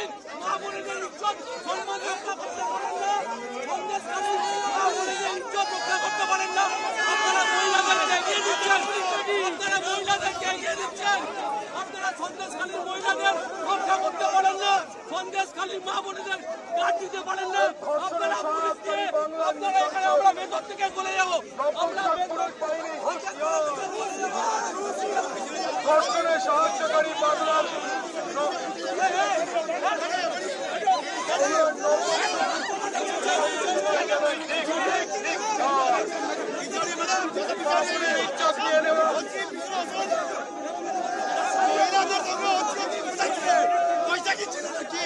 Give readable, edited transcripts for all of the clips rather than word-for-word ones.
সন্দেশখালীর মা বোনেদের ইজ্জত সম্মান রক্ষা করতে পারেন না, সন্দেশখালীর মা বোনেদের ইজ্জত রক্ষা করতে পারেন না। আপনারা মহিলাদেরকে এগিয়ে দিচ্ছেন, আপনারা মহিলাদেরকে এগিয়ে দিচ্ছেন, আপনারা সন্দেশখালীর মহিলাদের রক্ষা করতে পারেন না, সন্দেশখালীর মা বোনেদের গার্ড দিতে পারেন না। আপনারা পুলিশকে, আপনারা এখানে আমরা ভেতর থেকে বলে যাবো, আমরা ধর্ষণে সাহায্যকারী বাংলার ইজ্জত নিয়ে নেওয়া পয়সা কি ছিল নাকি?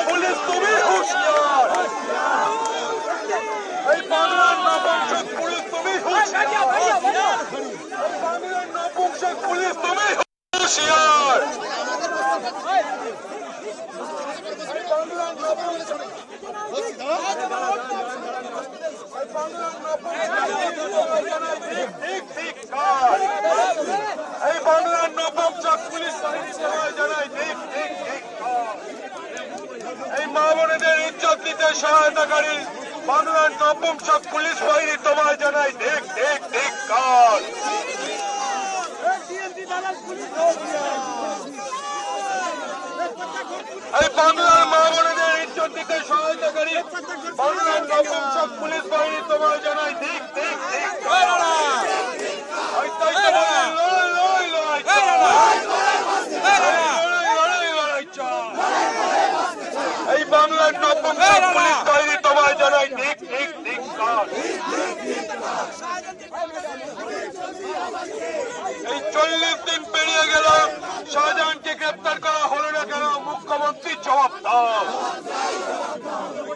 পুলিশ তুমি হুঁশিয়ার, এই বাংলার নপুংসক পুলিশ তুমি হুঁশিয়ার, বাংলার নপুংসক পুলিশ তুমি হুঁশিয়ার, বাংলার নপুংসক এই বাংলার নপুংসক পুলিশ বাহিনী সবাই জানাই ঠিক ঠিক ঠিক। এই মা বোনেদের ইজ্জত দিতে সহায়তাকারী বাংলার নপুংসক পুলিশ বাহিনী তোমায় জানাই ঠিক ঠিক ঠিক কাজ। এই বাংলার মা বোনেদের ইজ্জত দিতে সহায়তাকারী বাংলার নপুংসক পুলিশ বাহিনী তোমায় জানাই ঠিক ঠিক ঠিক এই বাংলার নপুংসক পুলিশ বাহিনী তোমায় জানাই ঠিক ঠিক ঠিক কাজ। এই 40 দিন পেরিয়ে গেল, শাহজাহানকে গ্রেপ্তার করা হলো না কেন? মুখ্যমন্ত্রী জবাব দাও।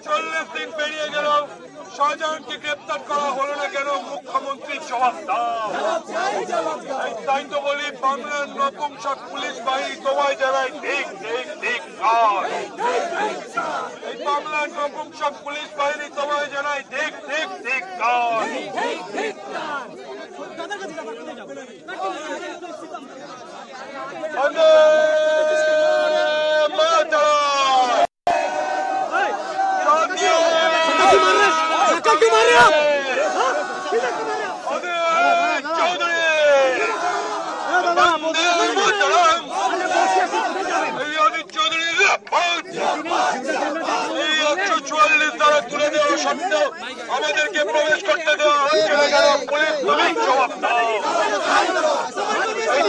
40 দিন পেরিয়ে গেল, শাহজাহানকে গ্রেপ্তার করা হলো না কেন? মুখ্যমন্ত্রী জবাব দাও। তাই তো বলি বাংলার নপুংসক পুলিশ বাহিনী তোমায় জানাই ঠিক ঠিক ঠিক কাজ। এই বাংলার নপুংসক পুলিশ বাহিনী তোমায় জানাই ঠিক ঠিক ঠিক কাজ। আমাদেরকে প্রবেশ করতে দেওয়া হচ্ছে না কেন? পুলিশ তুমি জবাব দাও। এই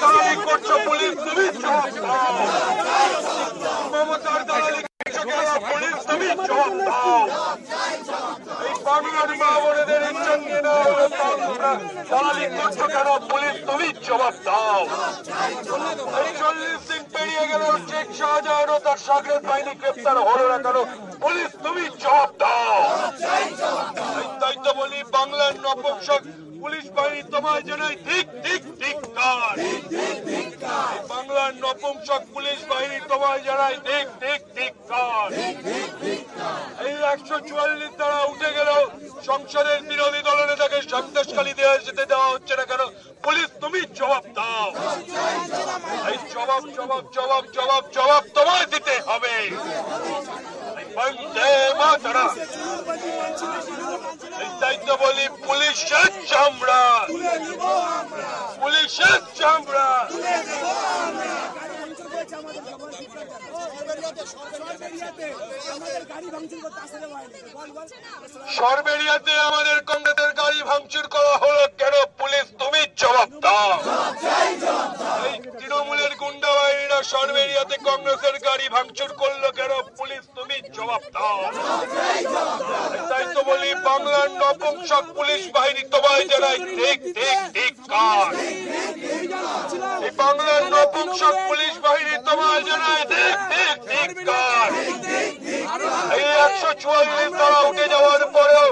দালালি করছো, পুলিশ তুমি জবাব দাও। মমতার দালালি করছো কেন? পুলিশ তুমি জবাব দাও। এই বাংলার মা বোনেদের ইজ্জত নিয়ে নেওয়া দালালি করছো কেন? পুলিশ তুমি জবাব দাও। এই 40 দিন পেরিয়ে গেল, শেখ শাহজাহান ও তার সাগরের বাহিনী গ্রেপ্তার হলো না কেন? পুলিশ তুমি জবাব দাও। তাই তো বলি বাংলার নপুংসক পুলিশ বাহিনী তোমায় জানাই ঠিক ঠিক ঠিক কাজ। বাংলার নপুংসক পুলিশ বাহিনী তোমায় জানাই ঠিক ঠিক ঠিক কাজ। এই 144 দ্বারা উঠে গেল, সংসদের বিরোধী দলনেতাকে সন্দেশখালী যেতে দেওয়া হচ্ছে না কেন? পুলিশ তুমি জবাব দাও। এই জবাব জবাব জবাব জবাব জবাব তোমায় দিতে হবে। বন্দে মাতরম। এই দায়িত্ব বলি পুলিশের চামড়া, পুলিশের চামড়া। সরবেরিয়াতে আমাদের কংগ্রেসের গাড়ি ভাঙচুর করা হলো কেন? পুলিশ তুমি জবাব দাও। এই তৃণমূলের গুন্ডা বাহিনীরা সার্ভেরিয়াতে কংগ্রেসের গাড়ি ভাঙচুর করলো কেন? পুলিশ তুমি জবাব দাও। তাই তো বলি বাংলার নপুংসক পুলিশ বাহিনী তোমায় জানাই ঠিক ঠিক ঠিক কার। এই বাংলার নপুংসক পুলিশ বাহিনী তোমায় জানাই ঠিক ঠিক ঠিক কার। এই 144 ধারা উঠে যাওয়ার পরেও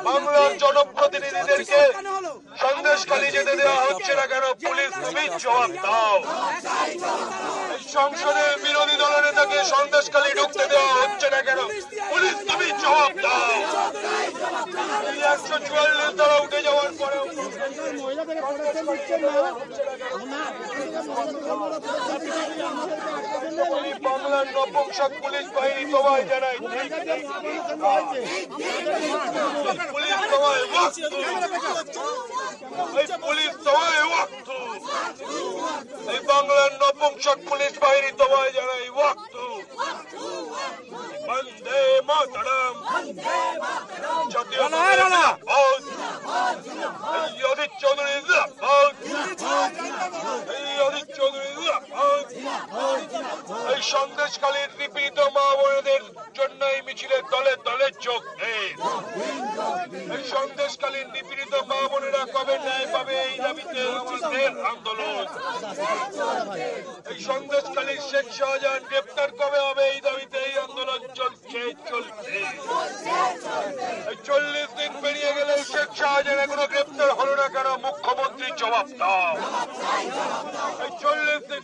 বাংলার জনপ্রতিনিধিদেরকে সন্দেশখালী যেতে দেওয়া হচ্ছে না কেন? পুলিশ তুমি জবাব দাও। এই সংসদের বিরোধী দলের নেতাকে সন্দেশখালী ঢুকতে দেওয়া হচ্ছে না কেন? পুলিশ তুমি জবাব দাও। এই 144 ধারা উঠে যাওয়ার পরেও বাংলার নপুংসক পুলিশ বাহিনী তোমায় জানাই ঠিক ঠিক পুলিশ তোমায় পুলিশ তোমায় এই বাংলার নপুংসক পুলিশ বাহিনী তোমায় জানাই ওয়াক্তু। বন্দে মাতরম। জাতীয় অজিত চৌধুরী অজিত চৌধুরী এই সন্দেশখালীর নিপীড়িত মা বোনেদের জন্য এই মিছিলের দলে দলে যোগ দেন। এই সন্দেশখালীর নিপীড়িত মা বোনেরা কবে ন্যায় পাবে এই দাবিতে আমাদের আন্দোলন। এই সন্দেশখালীর শেখ শাহজাহান গ্রেপ্তার কবে হবে এই দাবিতে এই আন্দোলন চলছে চলছে। এই 40 দিন পেরিয়ে গেলে শেখ শাহজাহান এখনো গ্রেপ্তার হলো না কেন? মুখ্যমন্ত্রী জবাব দাও। এই 40 দিন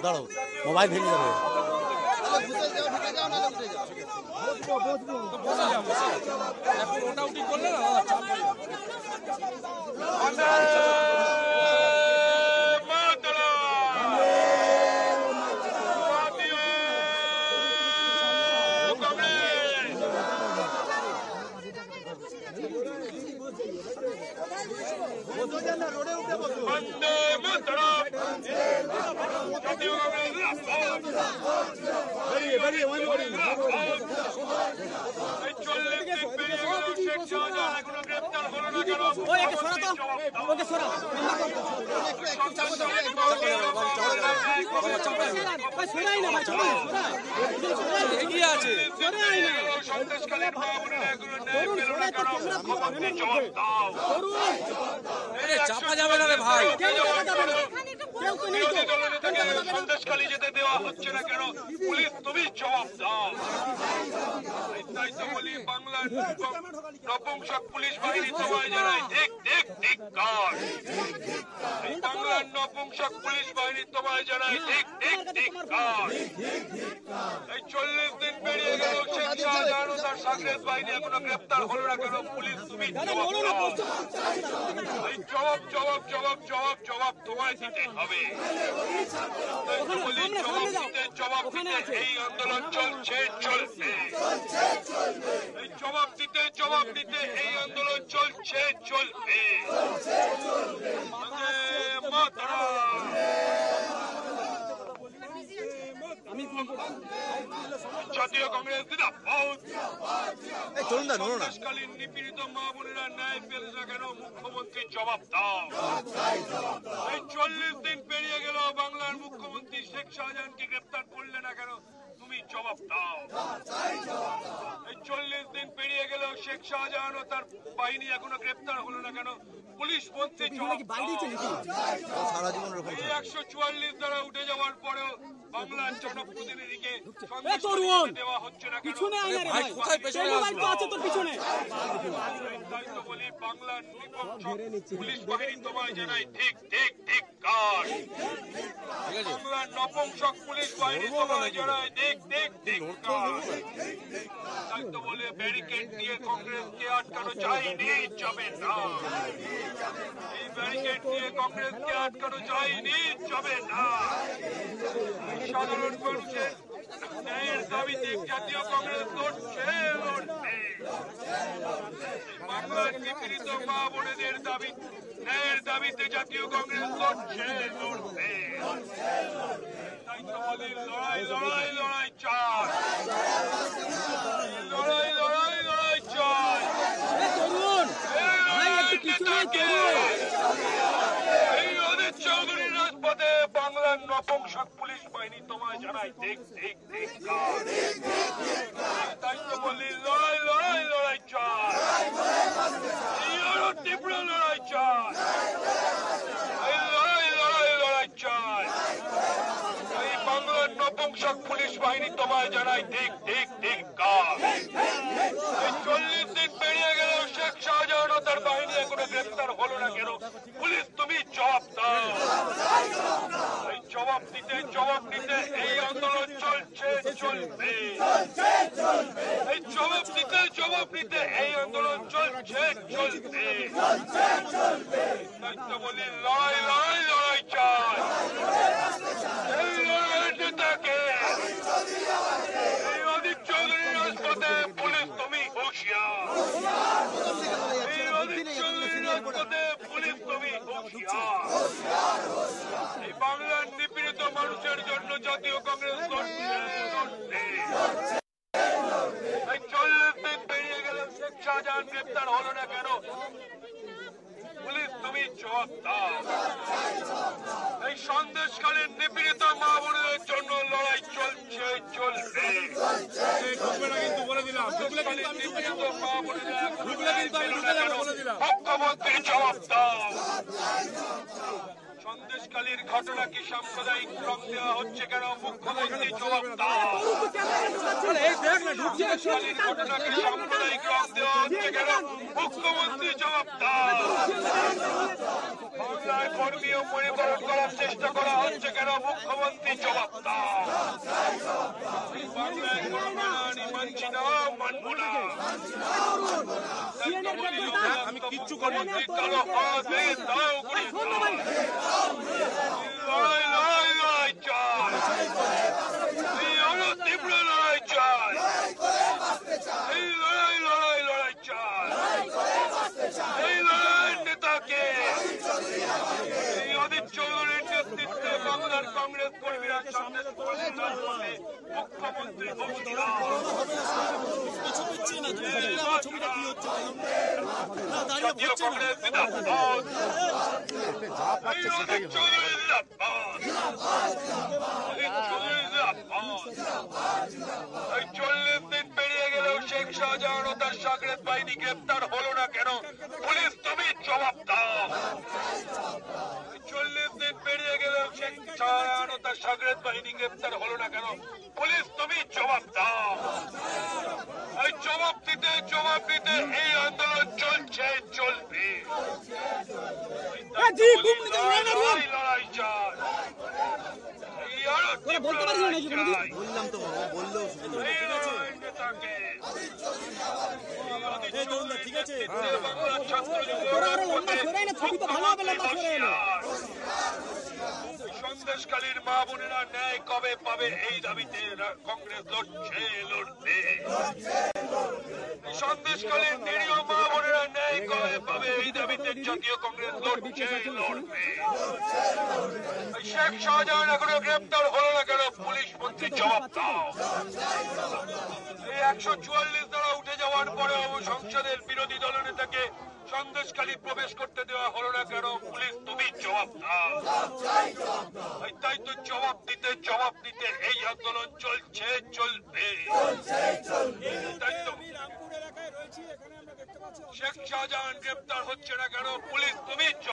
দাঁড়াও, মোবাইল ভেঙে যাবে। চাপা যাবে না রে ভাই। সন্দেশখালী যেতে দেওয়া হচ্ছে না কেন? পুলিশ তুমি জবাব দাও। তাই তো বলি বাংলার নপুংসক পুলিশ বাহিনী তোমায় জানাই ঠিক ঠিক ঠিক কার। এই বাংলার নপুংসক পুলিশ বাহিনী তোমায় জানাই ঠিক ঠিক ঠিক কার। এই 40 দিন পেরিয়ে গেল শেখ শাহজাহান ও তার সাকরেদ বাহিনী এখনো গ্রেপ্তার হলো না কেন? পুলিশ তুমি জবাব দাও। এই জবাব জবাব জবাব জবাব জবাব তোমায় দিতে হবে। জবাব দিতে এই আন্দোলন চলছে চলবে। এই জবাব দিতে এই আন্দোলন চলছে চলবে। জাতীয় কংগ্রেস সন্দেশকালীন নিপীড়িত মা বোনেরা ন্যায় পেল না কেন? মুখ্যমন্ত্রী জবাব দাও। এই 40 দিন পেরিয়ে গেল বাংলার মুখ্যমন্ত্রী শেখ শাহজাহানকে গ্রেপ্তার করলে না কেন? তুমি জবাব দাও। এই 40 দিন পেরিয়ে গেল শেখ শাহজাহান ও তার বাহিনী এখনো গ্রেপ্তার হলো না কেন? পুলিশ মন্ত্রী জবাব দাও। এই 144 ধারা উঠে যাওয়ার পরেও বাংলার জনপ্রতিনিধিকে দেওয়া হচ্ছে না কেন? তাই তো বলি বাংলার পুলিশ বাহিনী তোমায় জানাই ঠিক ঠিক ঠিক কার। বাংলার নপুংসক পুলিশ বাহিনী তোমায় জানাই ঠিক ঠিক ঠিক ঠিক তাই তো বলে ব্যারিকেড দিয়ে কংগ্রেসকে আটকানো যায়নি, যাবে না। এই ব্যারিকেড দিয়ে কংগ্রেসকে আটকানো যায়নি, যাবে না। সাধারণ মানুষের ন্যায়ের দাবিতে জাতীয় কংগ্রেস লড়ছে, লড়বে। বাংলার নিপীড়িত মা বোনেদের দাবি, ন্যায়ের দাবিতে জাতীয় কংগ্রেস লড়ছে, লড়বে। তাই তো বলি লড়াই লড়াই লড়াই চাই, লড়াই লড়াই লড়াই চাই। এই অজিত চৌধুরীর রাজপথে বাংলার নপুংসক পুলিশ বাহিনী তোমায় জানাই দেখ দেখ দেখ। তাই তো বলি লড়াই লড়াই লড়াই চাই, আরো তীব্র লড়াই চাই, লড়াই লড়াই লড়াই চাই। এই বাংলার নপুংসক পুলিশ বাহিনী তোমায় জানাই দেখ দেখ দেখ। এই 40 দিন পেরিয়ে গেল, শেখ শাহজাহান ও তার বাহিনী এখনো গ্রেপ্তার হলো না কেন? পুলিশ তুমি জবাব দাও। এই জবাব দিতে এই আন্দোলন চলছে, চলবে। এই জবাব দিতে এই আন্দোলন চলছে, চলবে। তাই তো বলি লড়াই লড়াই লড়াই চাই। এই লড়াইয়ের নেতাকে, এই অজিত চৌধুরীর রাজপথে পুলিশ তুমি হুঁশিয়ার। এই অজিত চৌধুরীর রাজপথে পুলিশ তুমি হুঁশিয়ার। এই বাংলার নিপীড়িত মানুষের জন্য জাতীয় কংগ্রেস লড়ছে, লড়বে। এই 40 দিন পেরিয়ে গেল, শেখ শাহজাহান গ্রেপ্তার হলো না কেন? পুলিশ তুমি জবাব দাও। এই সন্দেশকালীন নিপীড়িত মা বোনদের জন্য লড়াই চলছে, চলবে। নিপীড়িত মা বোনেরা মুখ্যমন্ত্রী জবাব দাও। সন্দেশকালীর ঘটনা কি সাম্প্রদায়িক রং দেওয়া হচ্ছে কেন? মুখ্যমন্ত্রী জবাব দাও। সন্দেশকালীর ঘটনা কি সাম্প্রদায়িক রং দেওয়া হচ্ছে কেন? মুখ্যমন্ত্রী জবাব দাও। বাংলায় ধর্মীয় পরিবর্তন করার চেষ্টা করা হচ্ছে কেন? মুখ্যমন্ত্রী জবাব দাও। বাংলায় ধর্মীয় মানছি না, মানব না। আমি কিচ্ছু করি কালো হাত দাও করে লড়াই লড়াই লড়াই চাই, আরো তীব্র লড়াই চাই। এই লড়াই লড়াই লড়াই চাই। এই লড়াইয়ের নেতাকে, এই অজিত চৌধুরীর নেতৃত্বে বাংলার কংগ্রেস কর্মীরা সামনে মুখ্যমন্ত্রী জাতীয় কংগ্রেস জিন্দাবাদ। এই অজিত চৌধুরী জিন্দাবাদ, অজিত চৌধুরী জিন্দাবাদ। এই 40 দিন পেরিয়ে গেলেও শেখ শাহজাহান ও তার সাগরেদ বাহিনী গ্রেপ্তার হলো না কেন? পুলিশ তুমি জবাব দাও। 40 দিন পেরিয়ে গেলেও শেখ শাহজাহান ও তার সাগরেদ বাহিনী গ্রেপ্তার হলো না কেন? পুলিশ তুমি জবাব দাও। এই জবাব দিতে এই আন্দোলন চলছে, চলবে। লড়াই লড়াই চাই, আরো তীব্র লড়াই চাই। বললাম তো বাবা, বললেও এই লড়াই নেতাকে, ঠিক আছে। বাংলার ছাত্র সন্দেশকালীর মা বোনেরা ন্যায় কবে পাবে? এই দাবিতে কংগ্রেস লড়ছে, লড়বে। সন্দেশকালীর নিরীহ মা বোনেরা ন্যায় কবে পাবে? এই দাবিতে জাতীয় কংগ্রেস লড়ছে, লড়বে। শেখ শাহজাহান এখনো গ্রেপ্তার হলো না কেন? পুলিশ মন্ত্রী জবাব দাও। এই 144 দ্বারা উঠে যাওয়ার পরেও সংসদের বিরোধী দলনেতাকে সন্দেশখালী প্রবেশ করতে দেওয়া হলো না কেন? পুলিশ তুমি জবাব দাও। তাই তো জবাব দিতে এই আন্দোলন চলছে, চলবে। তাই তো শেখ শাহজাহান গ্রেপ্তার হচ্ছে না কেন? পুলিশ তুমি